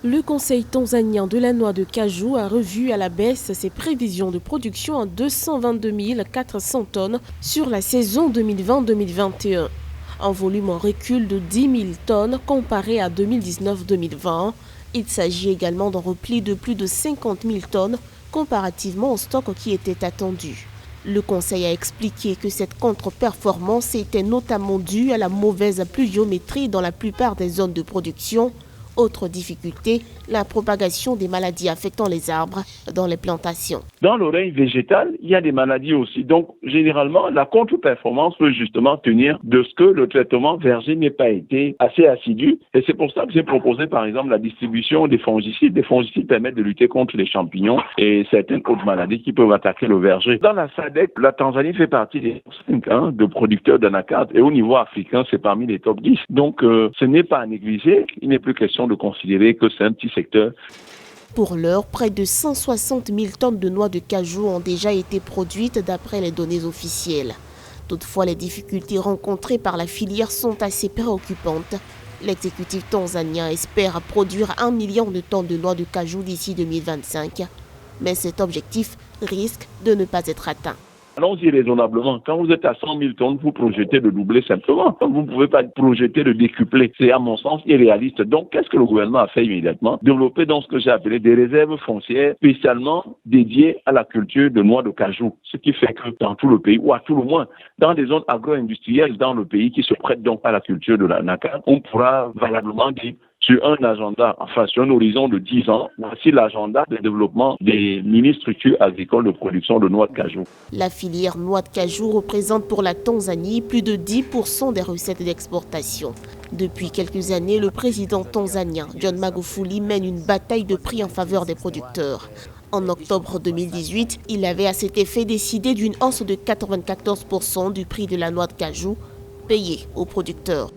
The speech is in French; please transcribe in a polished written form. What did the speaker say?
Le Conseil tanzanien de la noix de cajou a revu à la baisse ses prévisions de production à 222 400 tonnes sur la saison 2020-2021. Un volume en recul de 10 000 tonnes comparé à 2019-2020. Il s'agit également d'un repli de plus de 50 000 tonnes comparativement au stock qui était attendu. Le Conseil a expliqué que cette contre-performance était notamment due à la mauvaise pluviométrie dans la plupart des zones de production. Autre difficulté, la propagation des maladies affectant les arbres dans les plantations. Dans l'oreille végétale, il y a des maladies aussi. Donc, généralement, la contre-performance peut justement tenir de ce que le traitement verger n'ait pas été assez assidu. Et c'est pour ça que j'ai proposé, par exemple, la distribution des fongicides. Les fongicides permettent de lutter contre les champignons et certaines autres maladies qui peuvent attaquer le verger. Dans la SADC, la Tanzanie fait partie des 5 de producteurs d'anacarde. Et au niveau africain, c'est parmi les top 10. Donc, ce n'est pas à négliger. Il n'est plus question de considérer que c'est un petit secteur. Pour l'heure, près de 160 000 tonnes de noix de cajou ont déjà été produites d'après les données officielles. Toutefois, les difficultés rencontrées par la filière sont assez préoccupantes. L'exécutif tanzanien espère produire 1 million de tonnes de noix de cajou d'ici 2025. Mais cet objectif risque de ne pas être atteint. Allons-y raisonnablement. Quand vous êtes à 100 000 tonnes, vous projetez de doubler simplement. Vous ne pouvez pas projeter de décupler. C'est à mon sens irréaliste. Donc, qu'est-ce que le gouvernement a fait immédiatement? Développer donc ce que j'ai appelé des réserves foncières spécialement dédiées à la culture de noix de cajou. Ce qui fait que dans tout le pays, ou à tout le moins, dans des zones agro-industrielles dans le pays qui se prêtent donc à la culture de l'anacarde, on pourra valablement dire sur un agenda, enfin sur un horizon de 10 ans, voici l'agenda de développement des mini-structures agricoles de production de noix de cajou. La filière noix de cajou représente pour la Tanzanie plus de 10% des recettes d'exportation. Depuis quelques années, le président tanzanien John Magufuli mène une bataille de prix en faveur des producteurs. En octobre 2018, il avait à cet effet décidé d'une hausse de 94% du prix de la noix de cajou payée aux producteurs.